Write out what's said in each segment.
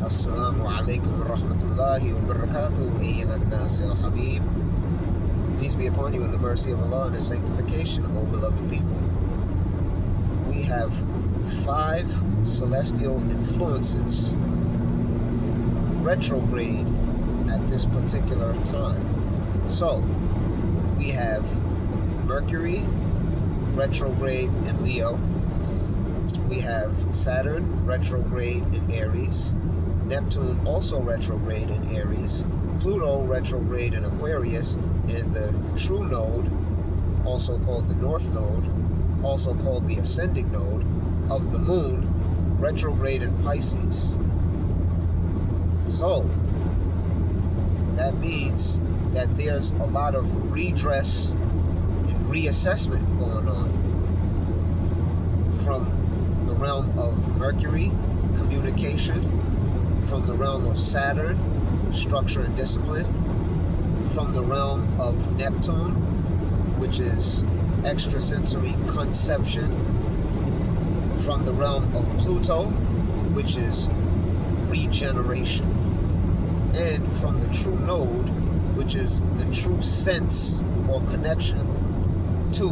Assalamu alaikum wa rahmatullahi wa barakatuh. Ayyuhan nas al-habib. Peace be upon you in the mercy of Allah and His sanctification, O beloved people. We have 5 celestial influences retrograde at this particular time. So, we have Mercury retrograde in Leo. We have Saturn retrograde in Aries. Neptune also retrograde in Aries. Pluto retrograde in Aquarius. And the true node, also called the North Node, also called the ascending node of the Moon, retrograde in Pisces. So, that means that there's a lot of redress and reassessment going on from the realm of Mercury, communication, from the realm of Saturn, structure and discipline, from the realm of Neptune, which is extrasensory conception, from the realm of Pluto, which is regeneration, and from the true node, which is the true sense or connection to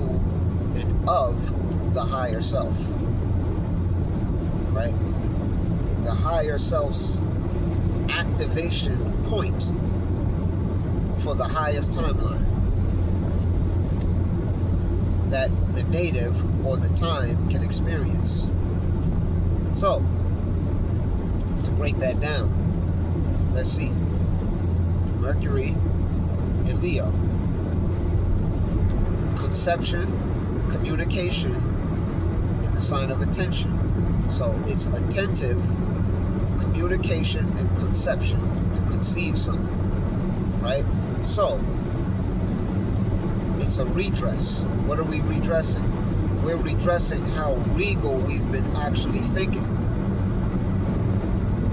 and of the higher self. Right? The higher self's activation point for the highest timeline that the native or the time can experience. So, to break that down, let's see. Mercury in Leo. Conception, communication, and the sign of attention. So it's attentive communication and conception, to conceive something, right? So it's a redress. What are we redressing? We're redressing how regal we've been actually thinking.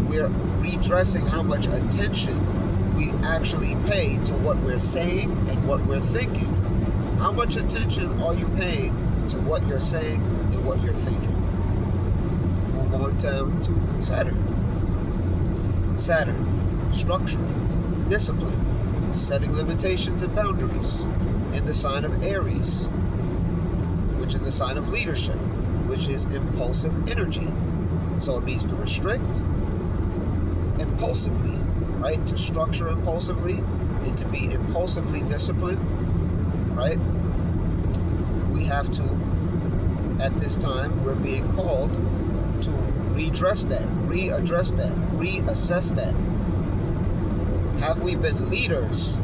We're redressing how much attention we actually pay to what we're saying and what we're thinking. How much attention are you paying to what you're saying and what you're thinking? Move on down to Saturn. Saturn, structure, discipline, setting limitations and boundaries, in the sign of Aries, which is the sign of leadership, which is impulsive energy. So it means to restrict impulsively, right? To structure impulsively and to be impulsively disciplined, right? We have to, at this time, we're being called to redress that, readdress that, reassess that. Have we been leaders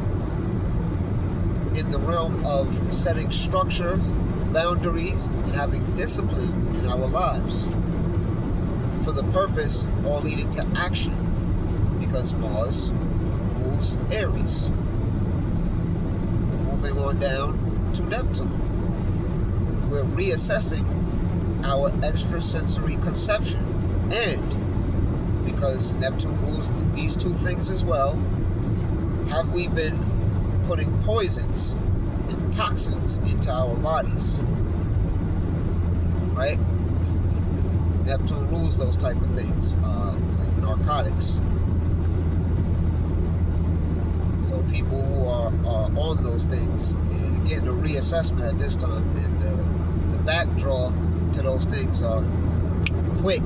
in the realm of setting structures, boundaries, and having discipline in our lives for the purpose all leading to action? Because Mars rules Aries. Moving on down to Neptune. We're reassessing our extrasensory conception, and because Neptune rules these two things as well, have we been putting poisons and toxins into our bodies? Right? Neptune rules those type of things, like narcotics. So people who are on those things, they're getting a reassessment at this time, and the backdraw to those things are quick,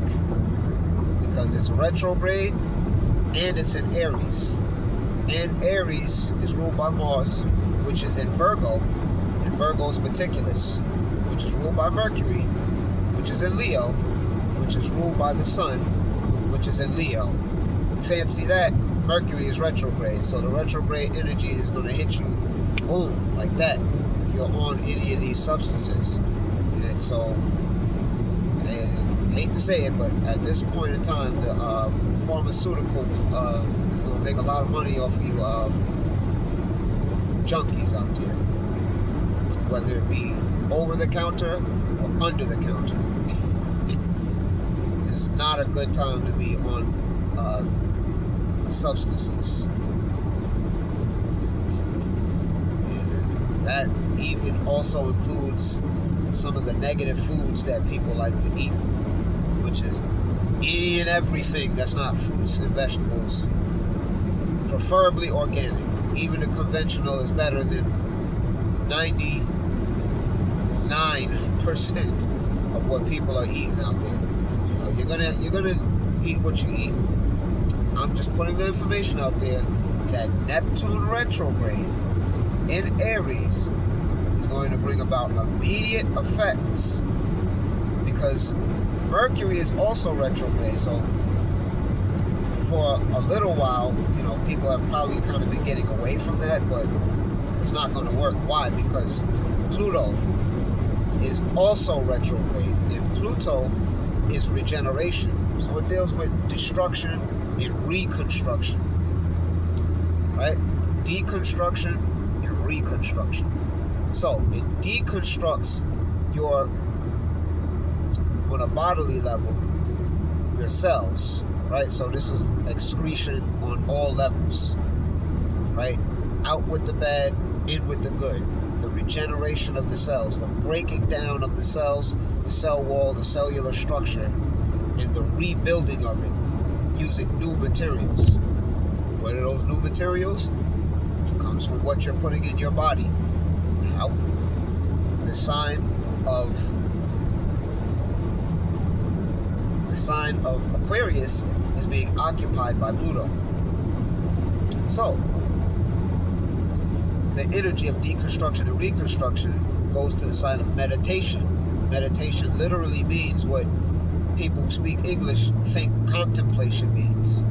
because it's retrograde and it's in Aries. And Aries is ruled by Mars, which is in Virgo, and Virgo is meticulous, which is ruled by Mercury, which is in Leo, which is ruled by the Sun, which is in Leo. Fancy that, Mercury is retrograde, so the retrograde energy is going to hit you, boom, like that, if you're on any of these substances. And so, I hate to say it, but at this point in time, the pharmaceutical is going to make a lot of money off of you junkies out there, whether it be over the counter or under the counter. It's not a good time to be on substances. And that even also includes some of the negative foods that people like to eat, which is any in everything that's not fruits and vegetables. Preferably organic. Even the conventional is better than 99% of what people are eating out there. You know, you're gonna eat what you eat. I'm just putting the information out there that Neptune retrograde in Aries is going to bring about immediate effects, because Mercury is also retrograde. So for a little while, you know, people have probably kind of been getting away from that, but it's not going to work. Why? Because Pluto is also retrograde, and Pluto is regeneration. So it deals with destruction and reconstruction, right? Deconstruction and reconstruction. So it deconstructs your, on a bodily level, your cells, right? So this is excretion on all levels, right? Out with the bad, in with the good. The regeneration of the cells, the breaking down of the cells, the cell wall, the cellular structure, and the rebuilding of it using new materials. What are those new materials? It comes from what you're putting in your body. Now, the sign of Aquarius is being occupied by Pluto. So, the energy of deconstruction and reconstruction goes to the sign of meditation. Meditation literally means what people who speak English think contemplation means.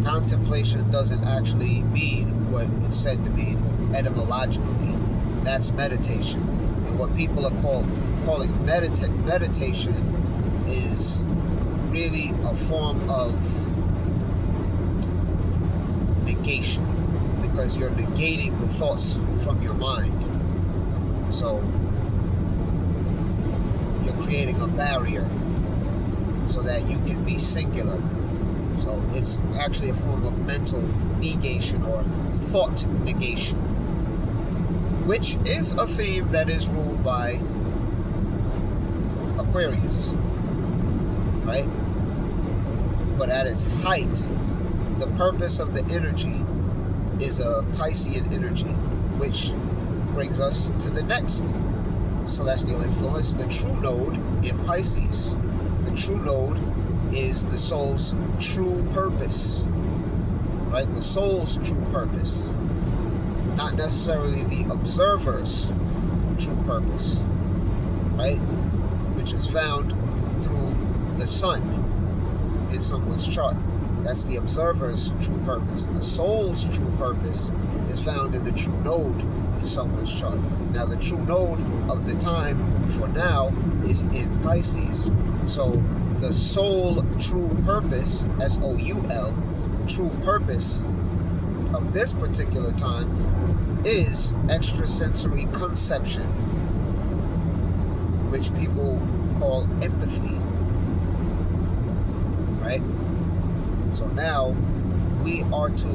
Contemplation doesn't actually mean what it's said to mean etymologically. That's meditation. And what people are calling meditation is really a form of negation, because you're negating the thoughts from your mind. So you're creating a barrier so that you can be singular. So it's actually a form of mental negation or thought negation, which is a theme that is ruled by Aquarius, right? But at its height, the purpose of the energy is a Piscean energy, which brings us to the next celestial influence, the true node in Pisces. The true node is the soul's true purpose, right? The soul's true purpose, not necessarily the observer's true purpose, right? Which is found through the sun in someone's chart. That's the observer's true purpose. The soul's true purpose is found in the true node in someone's chart. Now, the true node of the time for now is in Pisces. So the soul true purpose, S-O-U-L, true purpose of this particular time is extrasensory conception, which people call empathy, right? So now we are to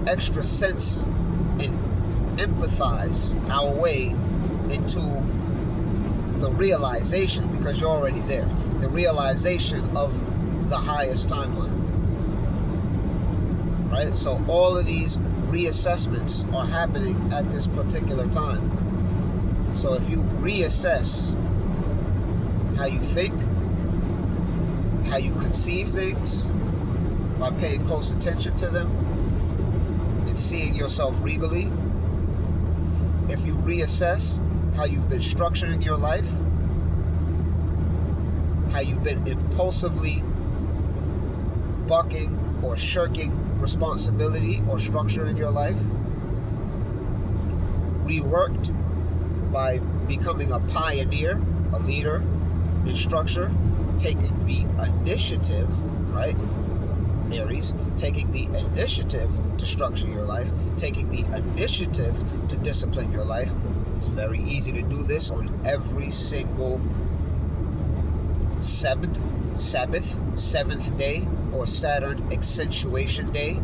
extra sense and empathize our way into the realization, because you're already there, the realization of the highest timeline, right? So all of these reassessments are happening at this particular time. So if you reassess how you think, how you conceive things, by paying close attention to them and seeing yourself regally, if you reassess how you've been structuring your life, how you've been impulsively bucking or shirking responsibility or structure in your life, reworked by becoming a pioneer, a leader in structure, taking the initiative, right? Aries, taking the initiative to structure your life, taking the initiative to discipline your life. It's very easy to do this on every single seventh day, or Saturn accentuation day,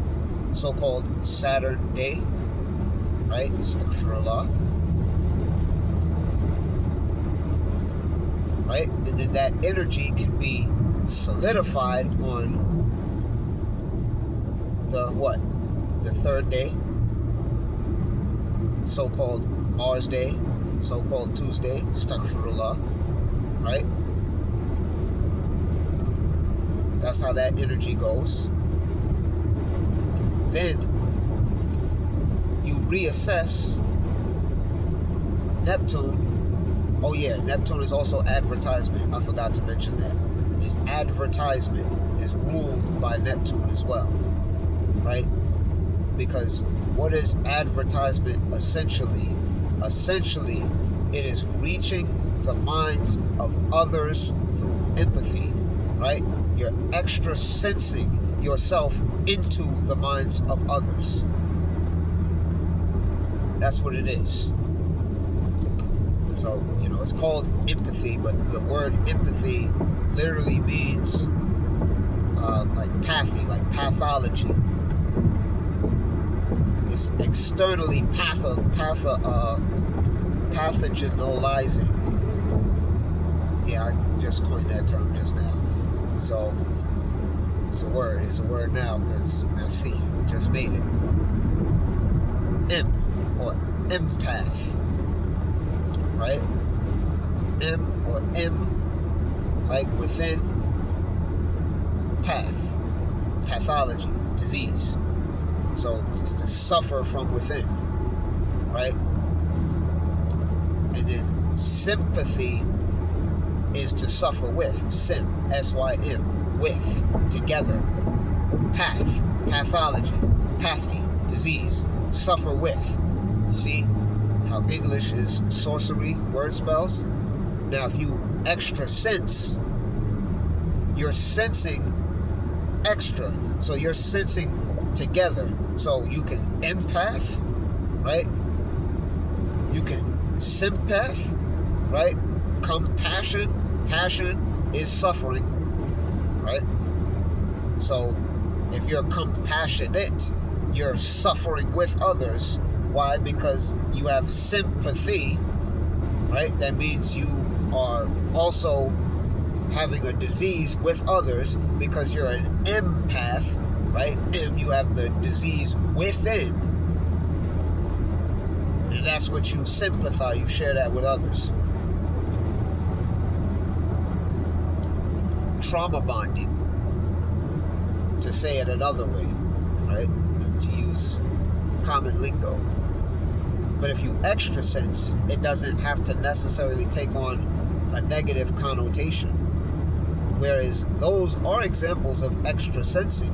so-called Saturn day, right? Astaghfirullah. right? And then that energy can be solidified on the what? The third day, so-called Mars Day, so-called Tuesday, Astaghfirullah, right? That's how that energy goes. Then you reassess Neptune. Oh yeah, Neptune is also advertisement. I forgot to mention that. His advertisement is ruled by Neptune as well, right? Because what is advertisement essentially? Essentially, it is reaching the minds of others through empathy, right? You're extra sensing yourself into the minds of others. That's what it is. So, it's called empathy, but the word empathy literally means like pathy, like pathology. It's externally pathogenizing. Yeah, I just coined that term just now. So, it's a word. It's a word now because, merci, just made it. Or empath. Right? M or M, like within, pathology, disease. So it's to suffer from within, right? And then sympathy is to suffer with, S-Y-M, with, together. Pathology, pathy, disease, suffer with. See how English is sorcery, word spells? Now if you extra sense, you're sensing extra. So you're sensing together. So you can empath, right? You can sympath, right? Compassion. Passion is suffering, right? So if you're compassionate, you're suffering with others. Why? Because you have sympathy, right? That means you are also having a disease with others because you're an empath, right? And you have the disease within. And that's what you sympathize. You share that with others. Trauma bonding, to say it another way, right? To use common lingo. But if you extra sense, it doesn't have to necessarily take on a negative connotation. Whereas those are examples of extra sensing.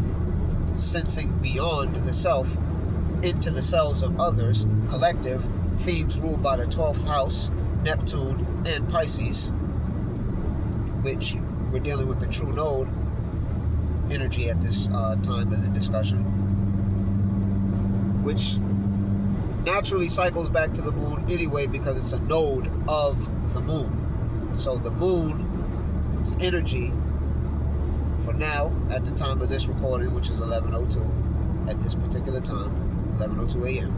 Sensing beyond the self into the selves of others, collective, themes ruled by the 12th house, Neptune, and Pisces, which we're dealing with the true node energy at this time in the discussion, which naturally cycles back to the moon anyway because it's a node of the moon. So the moon's energy, for now, at the time of this recording, which is 11:02, at this particular time, 11:02 a.m.,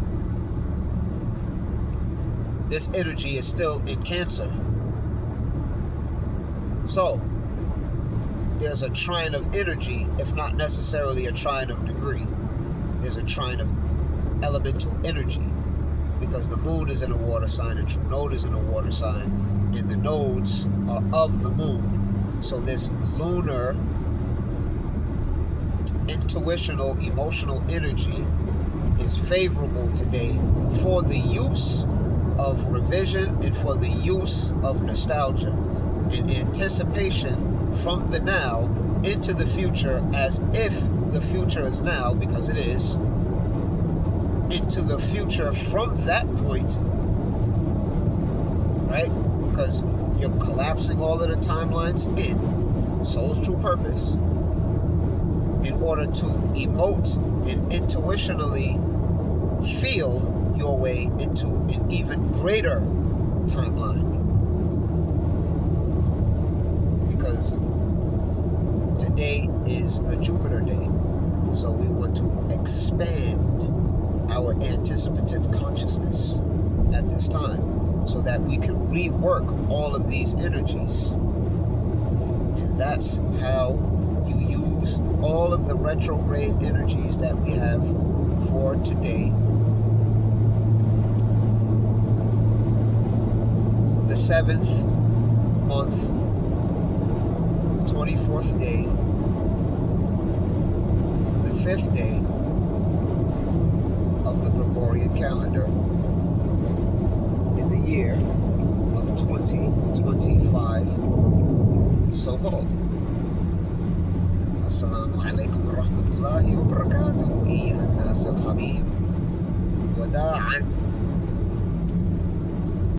this energy is still in Cancer. So there's a trine of energy, if not necessarily a trine of degree. There's a trine of elemental energy, because the moon is in a water sign, and true node is in a water sign, and the nodes are of the moon. So this lunar, intuitional, emotional energy is favorable today for the use of revision and for the use of nostalgia and anticipation from the now into the future, as if the future is now, because it is, into the future from that point, right? Because you're collapsing all of the timelines in soul's true purpose in order to emote and intuitionally feel your way into an even greater timeline. Because today is a Jupiter day, so we want to expand our anticipative consciousness at this time. so that we can rework all of these energies. And that's how you use all of the retrograde energies that we have for today. The 7th month, 24th day, the 5th day of the Gregorian calendar in the year of 2025, so-called. Assalamu alaikum wa rahmatullahi wa barakatuh. Iya nas al-habib. Wada'an.